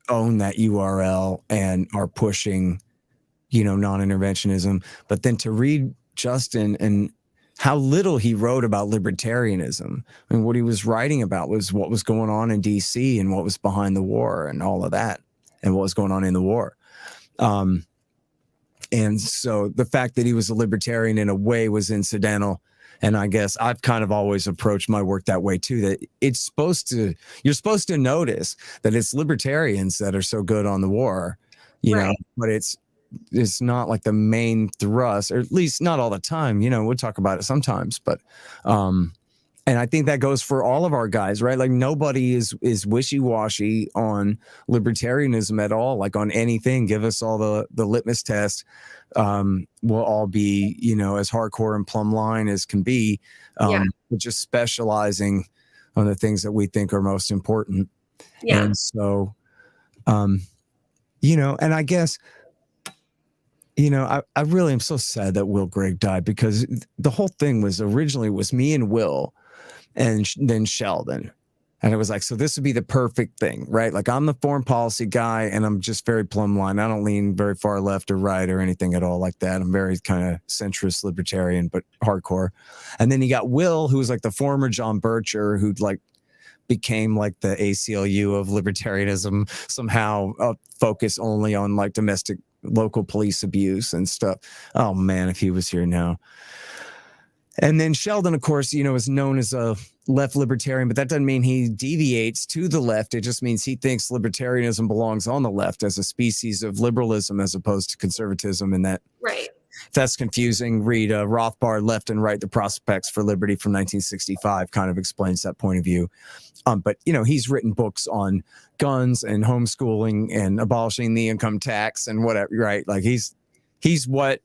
[SPEAKER 2] own that URL and are pushing, you know, non-interventionism. But then to read Justin and how little he wrote about libertarianism. I mean, what he was writing about was what was going on in DC and what was behind the war and all of that and what was going on in the war. And so the fact that he was a libertarian in a way was incidental. And I guess I've kind of always approached my work that way too, that you're supposed to notice that it's libertarians that are so good on the war, you know, but it's not like the main thrust, or at least not all the time. You know, we'll talk about it sometimes, but, and I think that goes for all of our guys, right? Like, nobody is wishy-washy on libertarianism at all, like on anything. Give us all the litmus test. We'll all be, you know, as hardcore and plumb line as can be, but just specializing on the things that we think are most important. Yeah. And so, you know, and I guess I really am so sad that Will Gregg died, because the whole thing was originally me and Will and then Sheldon. And it was like, so this would be the perfect thing, right? Like, I'm the foreign policy guy and I'm just very plumb line. I don't lean very far left or right or anything at all like that. I'm very kind of centrist libertarian, but hardcore. And then you got Will, who was like the former John Bircher, who like became like the ACLU of libertarianism, somehow focused only on like domestic local police abuse and stuff. Oh man, if he was here now. And then Sheldon, of course, is known as a left libertarian, but that doesn't mean he deviates to the left. It just means he thinks libertarianism belongs on the left as a species of liberalism as opposed to conservatism. And that,
[SPEAKER 1] Right.
[SPEAKER 2] if that's confusing, read Rothbard, Left and Right, The Prospects for Liberty from 1965, kind of explains that point of view. But, he's written books on guns and homeschooling and abolishing the income tax and whatever, right? Like he's what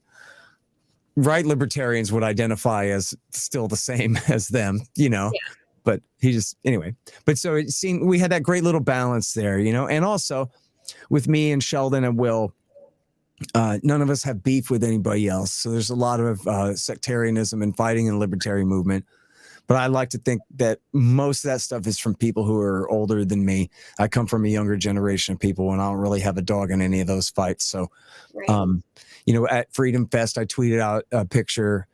[SPEAKER 2] right libertarians would identify as still the same as them,
[SPEAKER 1] Yeah.
[SPEAKER 2] but he just, anyway. But so it seemed we had that great little balance there, and also with me and Sheldon and Will, none of us have beef with anybody else. So there's a lot of sectarianism and fighting in the libertarian movement. But I like to think that most of that stuff is from people who are older than me. I come from a younger generation of people, and I don't really have a dog in any of those fights. So,
[SPEAKER 1] Right.
[SPEAKER 2] at Freedom Fest, I tweeted out a picture,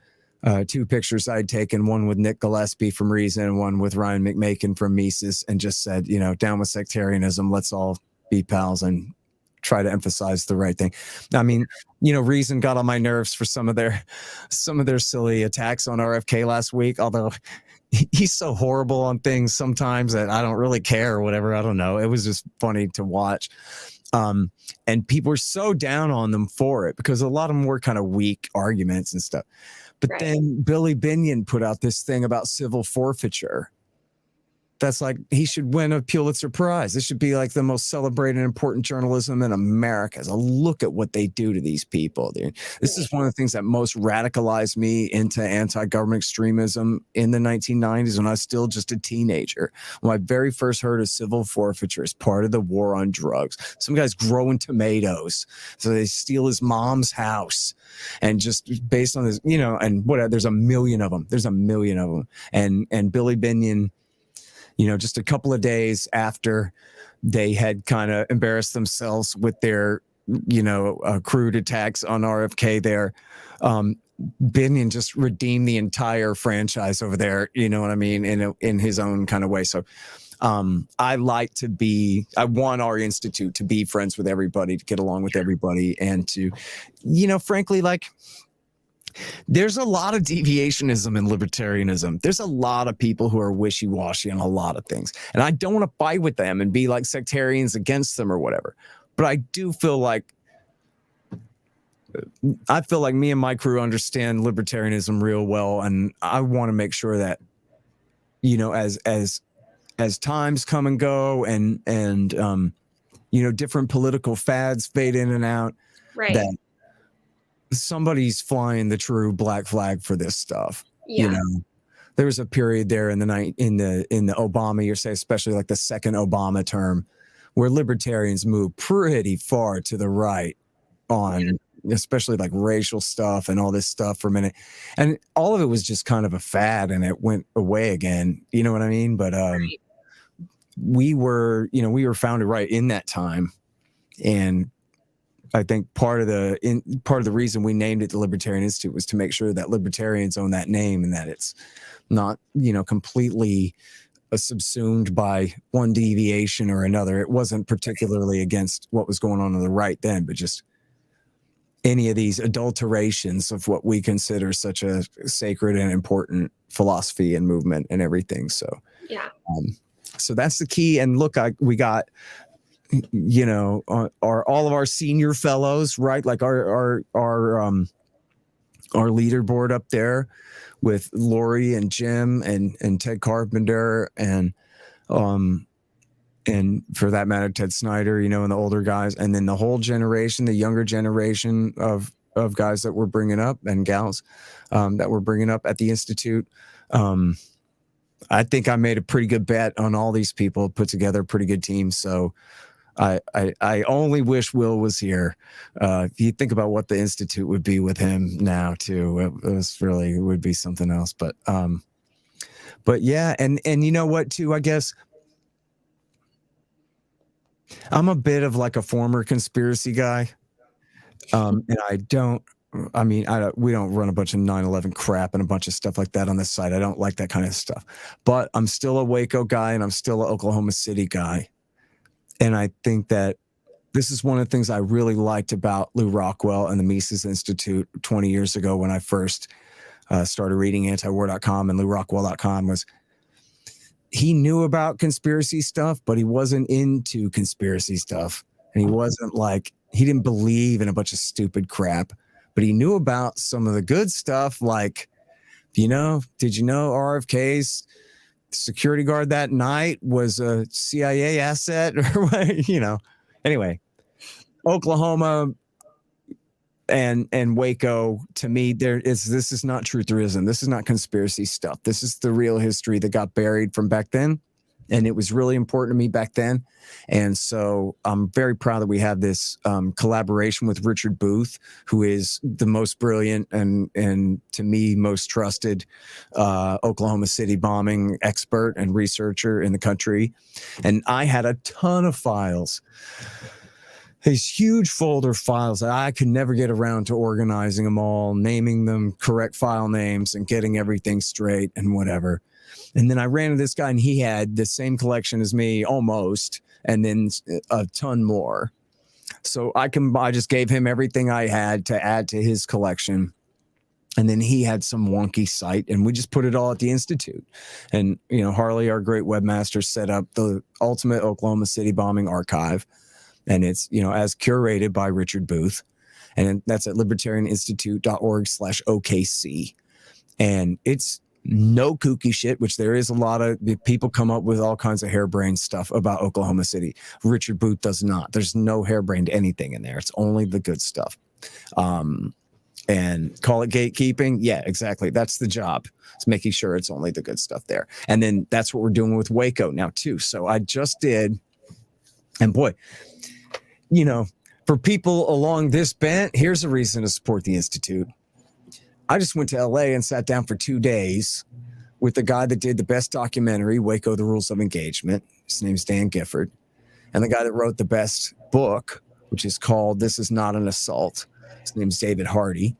[SPEAKER 2] 2 pictures I'd taken, one with Nick Gillespie from Reason and one with Ryan McMakin from Mises, and just said, down with sectarianism. Let's all be pals and try to emphasize the right thing. I mean, Reason got on my nerves for some of their silly attacks on RFK last week, although he's so horrible on things sometimes that I don't really care or whatever. I don't know. It was just funny to watch. And people were so down on them for it because a lot of them were kind of weak arguments and stuff. But
[SPEAKER 1] Right.
[SPEAKER 2] then Billy Binion put out this thing about civil forfeiture. That's like, he should win a Pulitzer Prize. This should be like the most celebrated and important journalism in America. So look at what they do to these people, dude. This is one of the things that most radicalized me into anti-government extremism in the 1990s when I was still just a teenager. When I very first heard of civil forfeiture as part of the war on drugs. Some guy's growing tomatoes, so they steal his mom's house. And just based on this, and whatever, there's a million of them. And Billy Binion, just a couple of days after they had kind of embarrassed themselves with their, crude attacks on RFK there, Binion just redeemed the entire franchise over there, you know what I mean, in his own kind of way. So I want our institute to be friends with everybody, to get along with everybody, and to, frankly, like, there's a lot of deviationism in libertarianism. There's a lot of people who are wishy-washy on a lot of things. And I don't want to fight with them and be like sectarians against them or whatever. But I do feel like me and my crew understand libertarianism real well. And I want to make sure that, as times come and go and different political fads fade in and out,
[SPEAKER 1] Right.
[SPEAKER 2] that somebody's flying the true black flag for this stuff.
[SPEAKER 1] Yeah.
[SPEAKER 2] There was a period there in the Obama, you say, especially like the second Obama term, where libertarians moved pretty far to the right on especially like racial stuff and all this stuff for a minute. And all of it was just kind of a fad and it went away again. You know what I mean? But
[SPEAKER 1] Right.
[SPEAKER 2] we were founded right in that time. And I think part of the reason we named it the Libertarian Institute was to make sure that libertarians own that name and that it's not, completely subsumed by one deviation or another. It wasn't particularly against what was going on the right then, but just any of these adulterations of what we consider such a sacred and important philosophy and movement and everything. So,
[SPEAKER 1] Yeah.
[SPEAKER 2] So that's the key. And look, we got, all of our senior fellows, right? Like our leaderboard up there with Lori and Jim and Ted Carpenter and for that matter, Ted Snyder, and the older guys, and then the whole generation, the younger generation of guys that we're bringing up and gals that we're bringing up at the Institute. I think I made a pretty good bet on all these people, put together a pretty good team. So I only wish Will was here. If you think about what the Institute would be with him now too, it would be something else. But yeah, and you know what too, I guess I'm a bit of like a former conspiracy guy. And we don't run a bunch of 9/11 crap and a bunch of stuff like that on this site. I don't like that kind of stuff, but I'm still a Waco guy and I'm still an Oklahoma City guy. And I think that this is one of the things I really liked about Lou Rockwell and the Mises Institute 20 years ago when I first started reading antiwar.com and LouRockwell.com was he knew about conspiracy stuff, but he wasn't into conspiracy stuff. And he wasn't like, he didn't believe in a bunch of stupid crap, but he knew about some of the good stuff. Like, did you know RFK's security guard that night was a CIA asset or what, anyway, Oklahoma and Waco, to me, this is not trutherism. This is not conspiracy stuff. This is the real history that got buried from back then. And it was really important to me back then. And so I'm very proud that we have this collaboration with Richard Booth, who is the most brilliant and to me most trusted Oklahoma City bombing expert and researcher in the country. And I had a ton of files, these huge folder files that I could never get around to organizing them all, naming them correct file names and getting everything straight and whatever. And then I ran into this guy and he had the same collection as me almost, and then a ton more. So I just gave him everything I had to add to his collection. And then he had some wonky site and we just put it all at the Institute. And, Harley, our great webmaster, set up the ultimate Oklahoma City bombing archive. And it's, as curated by Richard Booth. And that's at libertarianinstitute.org/OKC. And it's no kooky shit, which there is a lot of people come up with all kinds of harebrained stuff about Oklahoma City. Richard Booth does not. There's no harebrained anything in there. It's only the good stuff. And call it gatekeeping. Yeah, exactly. That's the job. It's making sure it's only the good stuff there. And then that's what we're doing with Waco now too. So I just did, and boy, for people along this bent, here's a reason to support the Institute. I just went to LA and sat down for 2 days with the guy that did the best documentary, Waco, The Rules of Engagement. His name's Dan Gifford. And the guy that wrote the best book, which is called This Is Not an Assault. His name's David Hardy.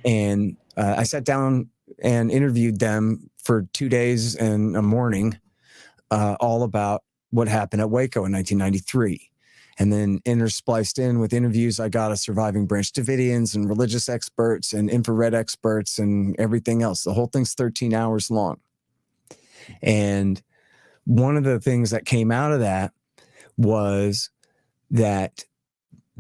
[SPEAKER 2] And I sat down and interviewed them for 2 days and a morning, all about what happened at Waco in 1993. And then interspliced in with interviews, I got a surviving Branch Davidians and religious experts and infrared experts and everything else. The whole thing's 13 hours long. And one of the things that came out of that was that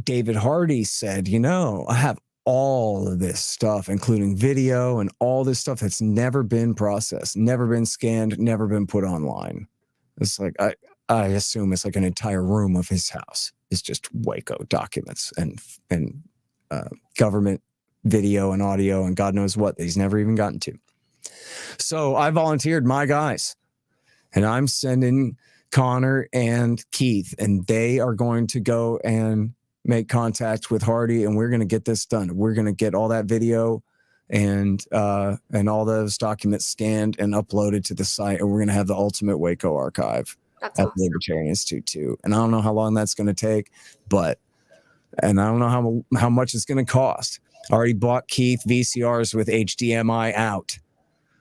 [SPEAKER 2] David Hardy said, I have all of this stuff, including video and all this stuff that's never been processed, never been scanned, never been put online. It's like, I assume it's like an entire room of his house. It's just Waco documents and government video and audio and God knows what that he's never even gotten to. So I volunteered my guys, and I'm sending Connor and Keith, and they are going to go and make contact with Hardy, and we're going to get this done. We're going to get all that video and all those documents scanned and uploaded to the site, and we're going to have the ultimate Waco archive. That's at the Libertarian Institute too. And I don't know how long that's going to take, and I don't know how much it's going to cost. I already bought Keith VCRs with HDMI out,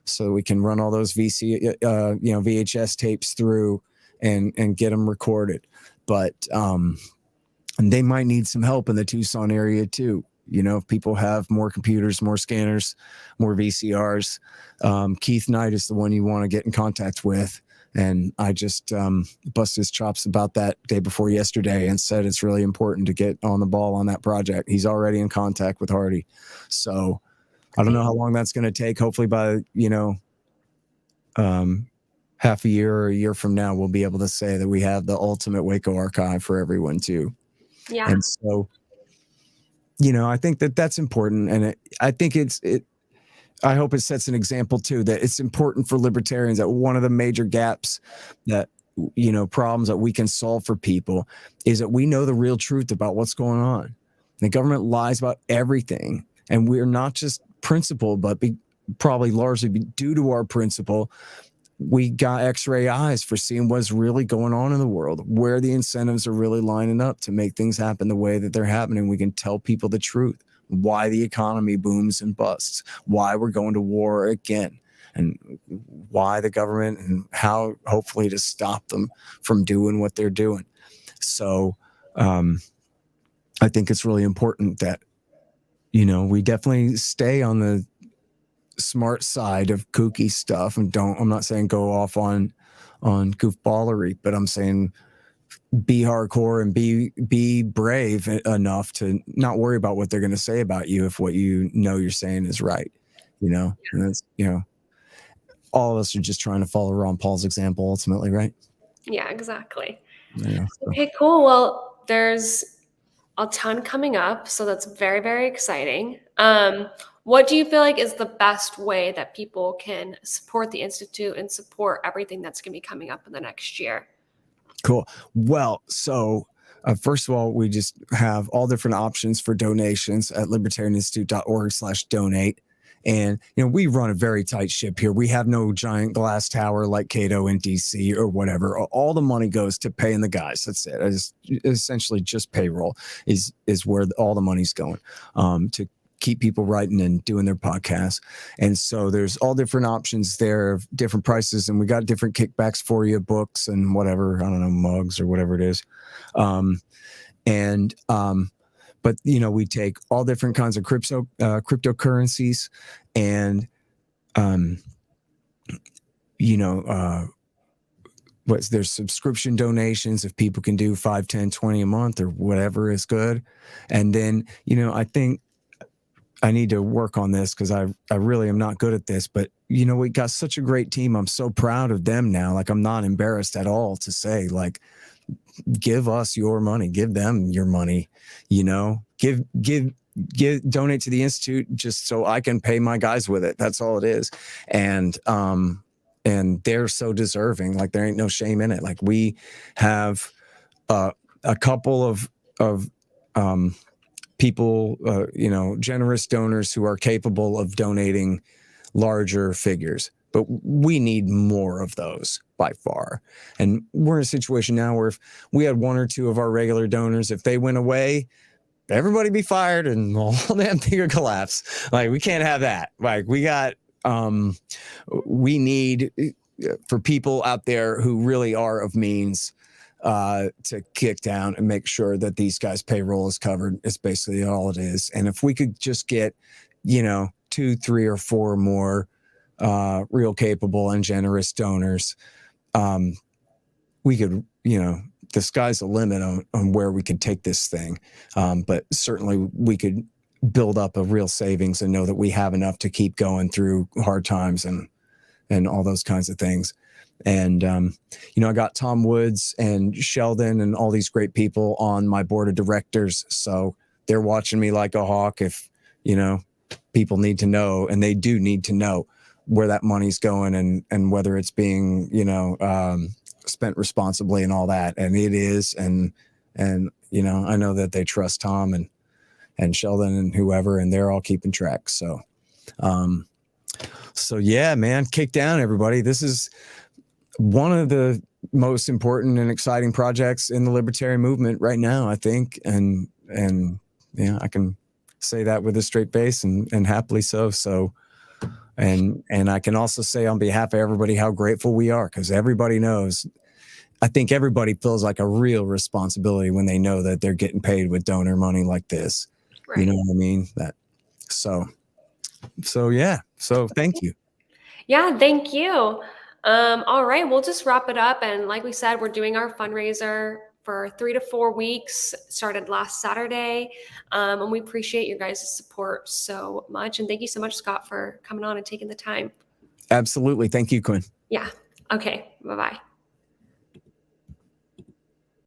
[SPEAKER 2] so we can run all those VHS tapes through and get them recorded. But and they might need some help in the Tucson area too. If people have more computers, more scanners, more VCRs, Keith Knight is the one you want to get in contact with. And I just busted his chops about that day before yesterday and said it's really important to get on the ball on that project. He's already in contact with Hardy. So I don't know how long that's going to take. Hopefully by, half a year or a year from now, we'll be able to say that we have the ultimate Waco archive for everyone too.
[SPEAKER 1] Yeah.
[SPEAKER 2] And so, I think that's important. And I think I hope it sets an example too, that it's important for libertarians that one of the major gaps that, problems that we can solve for people is that we know the real truth about what's going on. The government lies about everything, and we're not just principled, but probably largely due to our principle, we got x-ray eyes for seeing what's really going on in the world, where the incentives are really lining up to make things happen the way that they're happening. We can tell people the truth, why the economy booms and busts, why we're going to war again, and why the government, and how hopefully to stop them from doing what they're doing. So I think it's really important that, we definitely stay on the smart side of kooky stuff, and I'm not saying go off on goofballery, but I'm saying be hardcore and be brave enough to not worry about what they're going to say about you if what you're saying is right, and that's, all of us are just trying to follow Ron Paul's example ultimately, right?
[SPEAKER 1] Yeah, exactly.
[SPEAKER 2] Yeah, so.
[SPEAKER 1] Okay, cool. Well, there's a ton coming up, so that's very, very exciting. What do you feel like is the best way that people can support the Institute and support everything that's going to be coming up in the next year?
[SPEAKER 2] Cool. Well, so first of all, we just have all different options for donations at libertarianinstitute.org/donate. And, we run a very tight ship here. We have no giant glass tower like Cato in DC or whatever. All the money goes to paying the guys. That's it. It's essentially just payroll is where all the money's going, to keep people writing and doing their podcasts. And so there's all different options there of different prices, and we got different kickbacks for you, books and whatever, I don't know, mugs or whatever it is. But we take all different kinds of cryptocurrencies, and there's subscription donations if people can do 5, 10, 20 a month or whatever is good. And then I think I need to work on this because I really am not good at this, but we got such a great team. I'm so proud of them now. Like, I'm not embarrassed at all to say, like, give us your money, give them your money, donate to the Institute just so I can pay my guys with it. That's all it is. And they're so deserving. Like, there ain't no shame in it. Like, we have a couple of people, generous donors who are capable of donating larger figures, but we need more of those by far. And we're in a situation now where if we had 1 or 2 of our regular donors, if they went away, everybody be fired and the whole damn thing would collapse. Like, we can't have that. Like, we need for people out there who really are of means to kick down and make sure that these guys' payroll is covered. It's basically all it is. And if we could just get, 2, 3, or 4 more real capable and generous donors, we could, the sky's the limit on where we could take this thing. But certainly we could build up a real savings and know that we have enough to keep going through hard times and all those kinds of things. And, I got Tom Woods and Sheldon and all these great people on my board of directors. So they're watching me like a hawk. If, people need to know, and they do need to know where that money's going and whether it's being, spent responsibly and all that. And it is. And, I know that they trust Tom and Sheldon and whoever, and they're all keeping track. So yeah, man, kick down, everybody. This is one of the most important and exciting projects in the libertarian movement right now, I think. And yeah, I can say that with a straight face and happily so. So, and I can also say on behalf of everybody how grateful we are, because everybody knows, I think everybody feels like a real responsibility when they know that they're getting paid with donor money like this. Right. You know what I mean? So yeah. So thank you.
[SPEAKER 1] Yeah, thank you. All right, we'll just wrap it up. And like we said, we're doing our fundraiser for 3 to 4 weeks, started last Saturday. And we appreciate your guys' support so much. And thank you so much, Scott, for coming on and taking the time.
[SPEAKER 2] Absolutely. Thank you, Quinn.
[SPEAKER 1] Yeah. Okay. Bye-bye.